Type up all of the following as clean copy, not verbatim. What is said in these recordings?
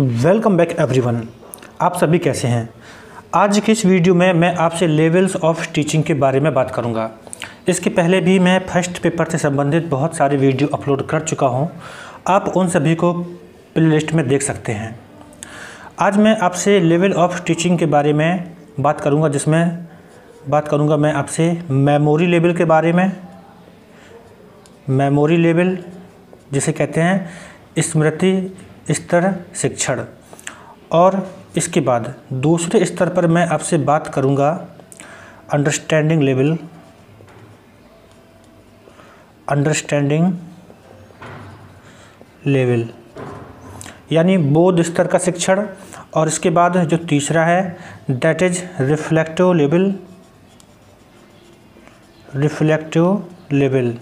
Welcome back everyone. आप सभी कैसे हैं? आज की इस वीडियो में मैं आपसे लेवल्स ऑफ टीचिंग के बारे में बात करूंगा। इसके पहले भी मैं फर्स्ट पेपर से संबंधित बहुत सारे वीडियो अपलोड कर चुका हूं। आप उन सभी को प्लेलिस्ट में देख सकते हैं। आज मैं आपसे लेवल ऑफ टीचिंग के बारे में बात करूंगा, जिसमें बात करूंगा मैं आपसे मेमोरी लेवल के बारे में। मेमोरी लेवल जिसे कहते हैं स्मृति स्तर शिक्षण, और इसके बाद दूसरे स्तर पर मैं आपसे बात करूंगा अंडरस्टैंडिंग लेवल, यानी बोध स्तर का शिक्षण। और इसके बाद जो तीसरा है दैट इज रिफ्लेक्टिव लेवल,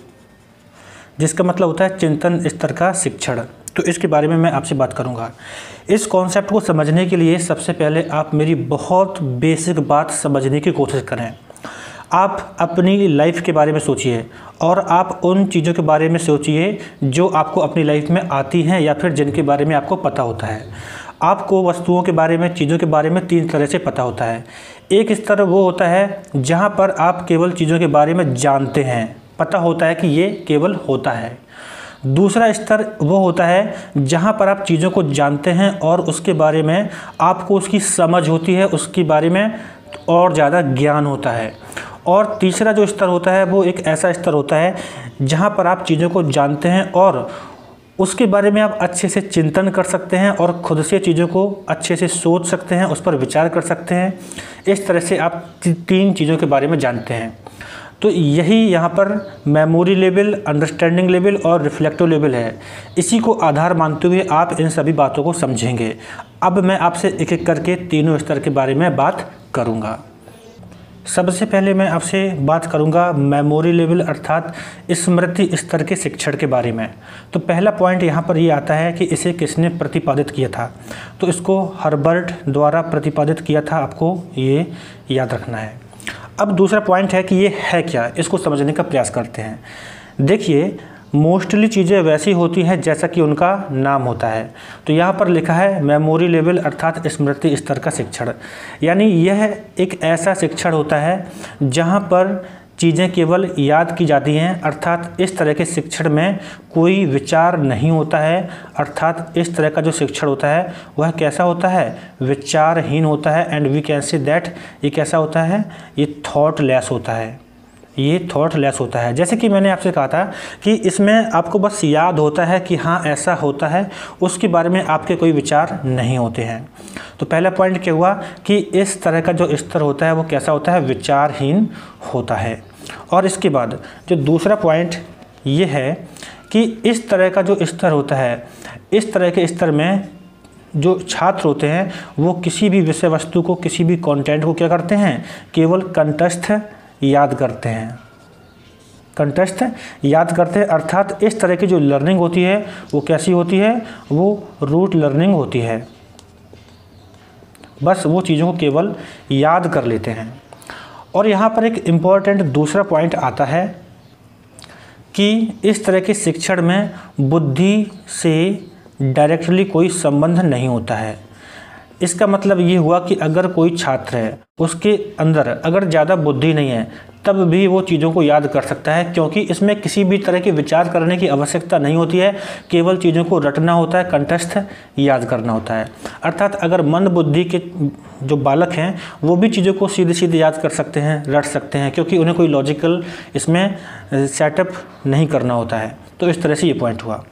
जिसका मतलब होता है चिंतन स्तर का शिक्षण। तो इसके बारे में मैं आपसे बात करूंगा। इस कॉन्सेप्ट को समझने के लिए सबसे पहले आप मेरी बहुत बेसिक बात समझने की कोशिश करें। आप अपनी लाइफ के बारे में सोचिए और आप उन चीज़ों के बारे में सोचिए जो आपको अपनी लाइफ में आती हैं या फिर जिनके बारे में आपको पता होता है। आपको वस्तुओं के बारे में, चीज़ों के बारे में तीन तरह से पता होता है। एक स्तर वो होता है जहाँ पर आप केवल चीज़ों के बारे में जानते हैं, पता होता है कि ये केवल होता है। दूसरा स्तर वो होता है जहाँ पर आप चीज़ों को जानते हैं और उसके बारे में आपको उसकी समझ होती है, उसके बारे में और ज़्यादा ज्ञान होता है। और तीसरा जो स्तर होता है वो एक ऐसा स्तर होता है जहाँ पर आप चीज़ों को जानते हैं और उसके बारे में आप अच्छे से चिंतन कर सकते हैं और ख़ुद से चीज़ों को अच्छे से सोच सकते हैं, उस पर विचार कर सकते हैं। इस तरह से आप तीन चीज़ों के बारे में जानते हैं। तो यही यहाँ पर मेमोरी लेवल, अंडरस्टैंडिंग लेवल और रिफ्लेक्टिव लेवल है। इसी को आधार मानते हुए आप इन सभी बातों को समझेंगे। अब मैं आपसे एक एक करके तीनों स्तर के बारे में बात करूँगा। सबसे पहले मैं आपसे बात करूँगा मेमोरी लेवल अर्थात स्मृति स्तर के शिक्षण के बारे में। तो पहला पॉइंट यहाँ पर ये आता है कि इसे किसने प्रतिपादित किया था। तो इसको हर्बर्ट द्वारा प्रतिपादित किया था, आपको ये याद रखना है। अब दूसरा पॉइंट है कि ये है क्या, इसको समझने का प्रयास करते हैं। देखिए, मोस्टली चीज़ें वैसी होती हैं जैसा कि उनका नाम होता है। तो यहाँ पर लिखा है मेमोरी लेवल अर्थात स्मृति स्तर का शिक्षण, यानी यह एक ऐसा शिक्षण होता है जहाँ पर चीज़ें केवल याद की जाती हैं। अर्थात इस तरह के शिक्षण में कोई विचार नहीं होता है। अर्थात इस तरह का जो शिक्षण होता है वह कैसा होता है, विचारहीन होता है। And we can say that ये कैसा होता है, ये थॉटलेस होता है। ये थॉटलेस होता है। जैसे कि मैंने आपसे कहा था कि इसमें आपको बस याद होता है कि हाँ ऐसा होता है, उसके बारे में आपके कोई विचार नहीं होते हैं। तो पहला पॉइंट क्या हुआ कि इस तरह का जो स्तर होता है वो कैसा होता है, विचारहीन होता है। और इसके बाद जो दूसरा पॉइंट ये है कि इस तरह का जो स्तर होता है, इस तरह के स्तर में जो छात्र होते हैं वो किसी भी विषय वस्तु को, किसी भी कंटेंट को क्या करते हैं, केवल कंठस्थ याद करते हैं। कंठस्थ याद करते हैं। अर्थात इस तरह की जो लर्निंग होती है वो कैसी होती है, वो रूट लर्निंग होती है। बस वो चीज़ों को केवल याद कर लेते हैं। और यहाँ पर एक इम्पॉर्टेंट दूसरा पॉइंट आता है कि इस तरह के शिक्षण में बुद्धि से डायरेक्टली कोई संबंध नहीं होता है। इसका मतलब ये हुआ कि अगर कोई छात्र है, उसके अंदर अगर ज़्यादा बुद्धि नहीं है, तब भी वो चीज़ों को याद कर सकता है, क्योंकि इसमें किसी भी तरह के विचार करने की आवश्यकता नहीं होती है। केवल चीज़ों को रटना होता है, कंठस्थ याद करना होता है। अर्थात अगर मंद बुद्धि के जो बालक हैं वो भी चीज़ों को सीधे सीधे याद कर सकते हैं, रट सकते हैं, क्योंकि उन्हें कोई लॉजिकल इसमें सेटअप नहीं करना होता है। तो इस तरह से ये पॉइंट हुआ।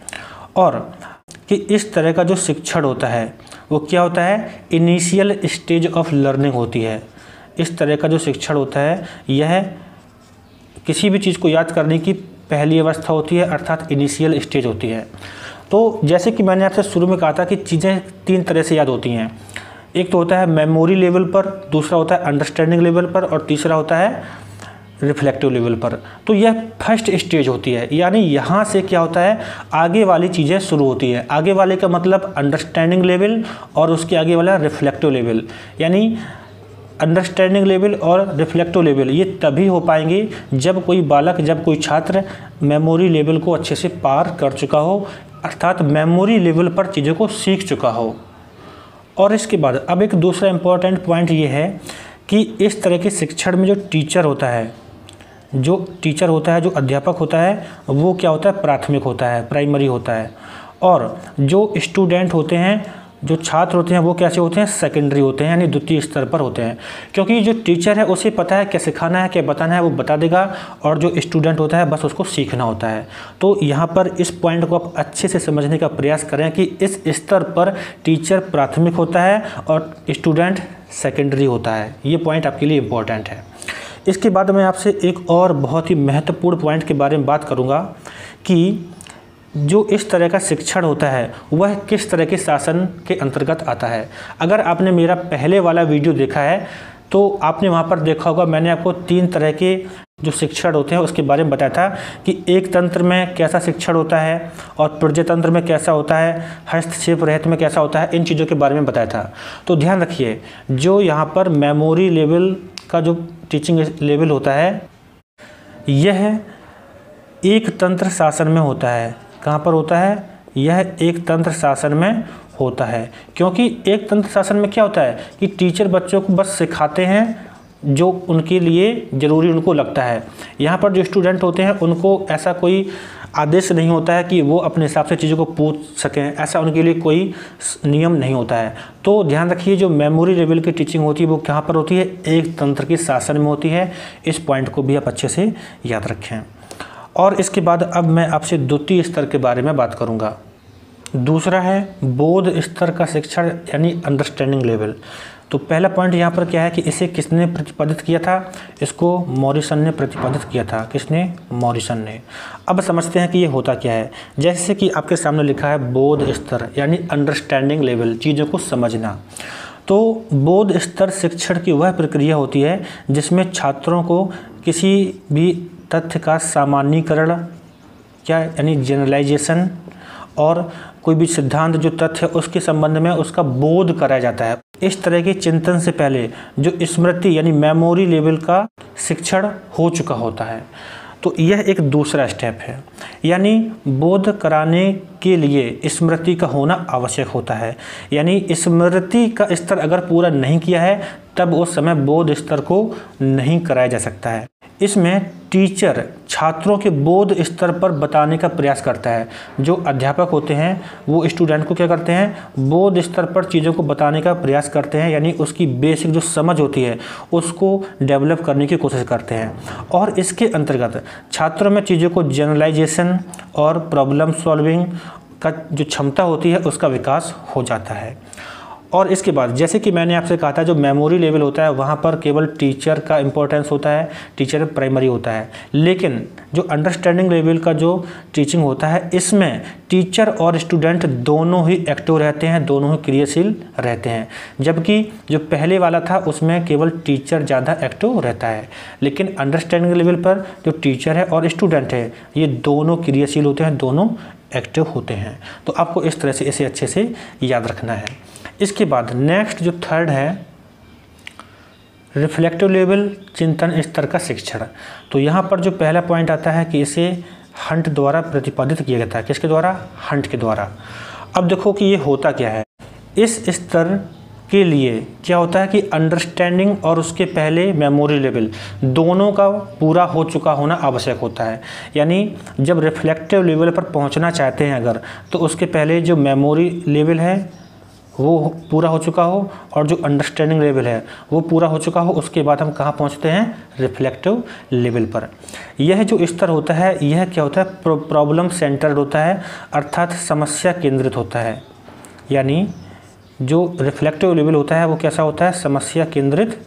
और कि इस तरह का जो शिक्षण होता है वो क्या होता है, इनिशियल स्टेज ऑफ लर्निंग होती है। इस तरह का जो शिक्षण होता है यह किसी भी चीज़ को याद करने की पहली अवस्था होती है, अर्थात इनिशियल स्टेज होती है। तो जैसे कि मैंने आपसे शुरू में कहा था कि चीज़ें तीन तरह से याद होती हैं। एक तो होता है मेमोरी लेवल पर, दूसरा होता है अंडरस्टैंडिंग लेवल पर, और तीसरा होता है रिफ्लेक्टिव लेवल पर। तो यह फर्स्ट स्टेज होती है, यानी यहाँ से क्या होता है, आगे वाली चीज़ें शुरू होती है। आगे वाले का मतलब अंडरस्टैंडिंग लेवल और उसके आगे वाला रिफ्लेक्टिव लेवल। यानी अंडरस्टैंडिंग लेवल और रिफ्लेक्टिव लेवल ये तभी हो पाएंगे जब कोई बालक, जब कोई छात्र मेमोरी लेवल को अच्छे से पार कर चुका हो, अर्थात मेमोरी लेवल पर चीज़ों को सीख चुका हो। और इसके बाद अब एक दूसरा इम्पोर्टेंट पॉइंट ये है कि इस तरह के शिक्षण में जो टीचर होता है, जो अध्यापक होता है, वो क्या होता है, प्राथमिक होता है, प्राइमरी होता है। और जो स्टूडेंट होते हैं, जो छात्र होते हैं, वो कैसे होते हैं, सेकेंडरी होते हैं, यानी द्वितीय स्तर पर होते हैं। क्योंकि जो टीचर है उसे पता है क्या सिखाना है, क्या बताना है, वो बता देगा, और जो स्टूडेंट होता है बस उसको सीखना होता है। तो यहाँ पर इस पॉइंट को आप अच्छे से समझने का प्रयास करें कि इस स्तर पर टीचर प्राथमिक होता है और स्टूडेंट सेकेंडरी होता है। ये पॉइंट आपके लिए इम्पोर्टेंट है। इसके बाद मैं आपसे एक और बहुत ही महत्वपूर्ण पॉइंट के बारे में बात करूँगा कि जो इस तरह का शिक्षण होता है वह किस तरह के शासन के अंतर्गत आता है। अगर आपने मेरा पहले वाला वीडियो देखा है तो आपने वहाँ पर देखा होगा, मैंने आपको 3 तरह के जो शिक्षण होते हैं उसके बारे में बताया था कि एक तंत्र में कैसा शिक्षण होता है और प्रजातंत्र में कैसा होता है, हस्तक्षेप रहित में कैसा होता है, इन चीज़ों के बारे में बताया था। तो ध्यान रखिए, जो यहाँ पर मेमोरी लेवल का जो टीचिंग लेवल होता है, यह एक तंत्र शासन में होता है। कहाँ पर होता है, यह एक तंत्र शासन में होता है। क्योंकि एक तंत्र शासन में क्या होता है कि टीचर बच्चों को बस सिखाते हैं जो उनके लिए ज़रूरी उनको लगता है। यहाँ पर जो स्टूडेंट होते हैं उनको ऐसा कोई आदेश नहीं होता है कि वो अपने हिसाब से चीज़ों को पूछ सकें, ऐसा उनके लिए कोई नियम नहीं होता है। तो ध्यान रखिए, जो मेमोरी लेवल की टीचिंग होती है वो कहाँ पर होती है, एक तंत्र के शासन में होती है। इस पॉइंट को भी आप अच्छे से याद रखें। और इसके बाद अब मैं आपसे द्वितीय स्तर के बारे में बात करूंगा। दूसरा है बोध स्तर का शिक्षण, यानी अंडरस्टैंडिंग लेवल। तो पहला पॉइंट यहाँ पर क्या है कि इसे किसने प्रतिपादित किया था, इसको मॉरिसन ने प्रतिपादित किया था। किसने, मॉरिसन ने। अब समझते हैं कि ये होता क्या है। जैसे कि आपके सामने लिखा है बोध स्तर, यानी अंडरस्टैंडिंग लेवल, चीज़ों को समझना। तो बोध स्तर शिक्षण की वह प्रक्रिया होती है जिसमें छात्रों को किसी भी तथ्य का सामान्यीकरण, क्या यानी जनरलाइजेशन, और कोई भी सिद्धांत जो तथ्य है उसके संबंध में उसका बोध कराया जाता है। इस तरह के चिंतन से पहले जो स्मृति यानी मेमोरी लेवल का शिक्षण हो चुका होता है। तो यह एक दूसरा स्टेप है, यानी बोध कराने के लिए स्मृति का होना आवश्यक होता है। यानी स्मृति का स्तर अगर पूरा नहीं किया है तब उस समय बोध स्तर को नहीं कराया जा सकता है। इसमें टीचर छात्रों के बोध स्तर पर बताने का प्रयास करता है। जो अध्यापक होते हैं वो स्टूडेंट को क्या करते हैं, बोध स्तर पर चीज़ों को बताने का प्रयास करते हैं, यानी उसकी बेसिक जो समझ होती है उसको डेवलप करने की कोशिश करते हैं। और इसके अंतर्गत छात्रों में चीज़ों को जनरलाइजेशन और प्रॉब्लम सॉल्विंग का जो क्षमता होती है उसका विकास हो जाता है। और इसके बाद जैसे कि मैंने आपसे कहा था, जो मेमोरी लेवल होता है वहाँ पर केवल टीचर का इम्पोर्टेंस होता है, टीचर प्राइमरी होता है। लेकिन जो अंडरस्टैंडिंग लेवल का जो टीचिंग होता है इसमें टीचर और स्टूडेंट दोनों ही एक्टिव रहते हैं, दोनों ही क्रियाशील रहते हैं। जबकि जो पहले वाला था उसमें केवल टीचर ज़्यादा एक्टिव रहता है, लेकिन अंडरस्टैंडिंग लेवल पर जो टीचर है और स्टूडेंट है ये दोनों क्रियाशील होते हैं, दोनों एक्टिव होते हैं। तो आपको इस तरह से इसे अच्छे से याद रखना है। इसके बाद नेक्स्ट जो थर्ड है रिफ्लेक्टिव लेवल, चिंतन स्तर का शिक्षण। तो यहाँ पर जो पहला पॉइंट आता है कि इसे हंट द्वारा प्रतिपादित किया गया था। किसके द्वारा, हंट के द्वारा। अब देखो कि ये होता क्या है। इस स्तर के लिए क्या होता है कि अंडरस्टैंडिंग और उसके पहले मेमोरी लेवल दोनों का पूरा हो चुका होना आवश्यक होता है। यानी जब रिफ्लेक्टिव लेवल पर पहुंचना चाहते हैं अगर, तो उसके पहले जो मेमोरी लेवल है वो पूरा हो चुका हो और जो अंडरस्टैंडिंग लेवल है वो पूरा हो चुका हो, उसके बाद हम कहाँ पहुँचते हैं, रिफ्लेक्टिव लेवल पर। यह जो स्तर होता है यह क्या होता है, प्रॉब्लम सेंटर्ड होता है, अर्थात समस्या केंद्रित होता है। यानी जो रिफ्लेक्टिव लेवल होता है वो कैसा होता है, समस्या केंद्रित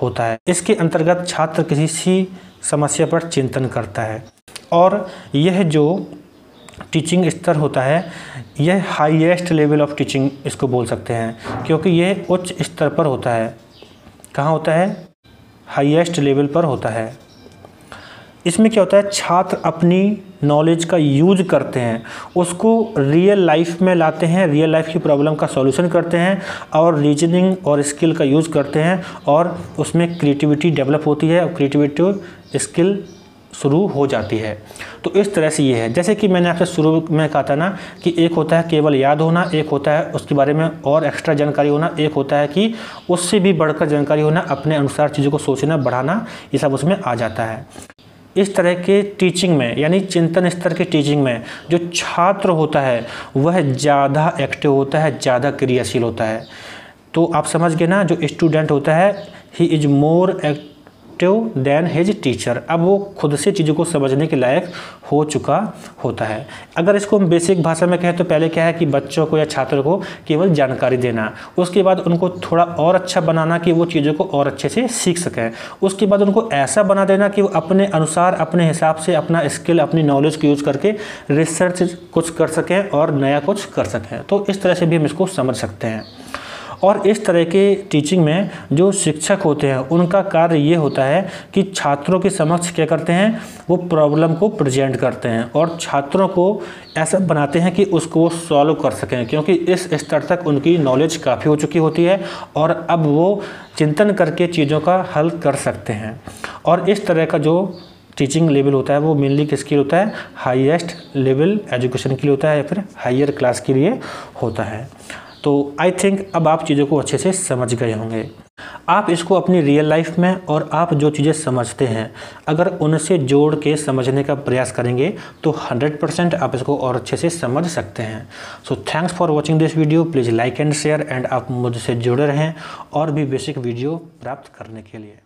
होता है। इसके अंतर्गत छात्र किसी समस्या पर चिंतन करता है। और यह जो टीचिंग स्तर होता है यह हाईएस्ट लेवल ऑफ टीचिंग इसको बोल सकते हैं, क्योंकि यह उच्च स्तर पर होता है। कहाँ होता है, हाईएस्ट लेवल पर होता है। इसमें क्या होता है, छात्र अपनी नॉलेज का यूज करते हैं, उसको रियल लाइफ में लाते हैं, रियल लाइफ की प्रॉब्लम का सॉल्यूशन करते हैं और रीजनिंग और स्किल का यूज़ करते हैं और उसमें क्रिएटिविटी डेवलप होती है और क्रिएटिविटी स्किल शुरू हो जाती है। तो इस तरह से ये है, जैसे कि मैंने आपसे शुरू में कहा था ना कि एक होता है केवल याद होना, एक होता है उसके बारे में और एक्स्ट्रा जानकारी होना, एक होता है कि उससे भी बढ़कर जानकारी होना, अपने अनुसार चीज़ों को सोचना, बढ़ाना, ये सब उसमें आ जाता है। इस तरह के टीचिंग में यानी चिंतन स्तर के टीचिंग में जो छात्र होता है वह ज़्यादा एक्टिव होता है, ज़्यादा क्रियाशील होता है। तो आप समझ गए ना, जो स्टूडेंट होता है he is more active than his teacher. अब वो खुद से चीज़ों को समझने के लायक हो चुका होता है। अगर इसको हम बेसिक भाषा में कहें तो पहले क्या है कि बच्चों को या छात्र को केवल जानकारी देना, उसके बाद उनको थोड़ा और अच्छा बनाना कि वो चीज़ों को और अच्छे से सीख सकें, उसके बाद उनको ऐसा बना देना कि वो अपने अनुसार, अपने हिसाब से अपना स्किल, अपनी नॉलेज को यूज़ करके रिसर्च कुछ कर सकें और नया कुछ कर सकें। तो इस तरह से भी हम इसको समझ सकते हैं। और इस तरह के टीचिंग में जो शिक्षक होते हैं उनका कार्य ये होता है कि छात्रों के समक्ष क्या करते हैं, वो प्रॉब्लम को प्रेजेंट करते हैं और छात्रों को ऐसा बनाते हैं कि उसको वो सॉल्व कर सकें, क्योंकि इस स्तर तक उनकी नॉलेज काफ़ी हो चुकी होती है और अब वो चिंतन करके चीज़ों का हल कर सकते हैं। और इस तरह का जो टीचिंग लेवल होता है वो मेनली किसके लिए होता है, हाईएस्ट लेवल एजुकेशन के लिए होता है या फिर हायर क्लास के लिए होता है। तो आई थिंक अब आप चीज़ों को अच्छे से समझ गए होंगे। आप इसको अपनी रियल लाइफ में और आप जो चीज़ें समझते हैं अगर उनसे जोड़ के समझने का प्रयास करेंगे तो 100% आप इसको और अच्छे से समझ सकते हैं। So thanks for watching this video. Please like and share and आप मुझसे जुड़े रहें और भी बेसिक वीडियो प्राप्त करने के लिए।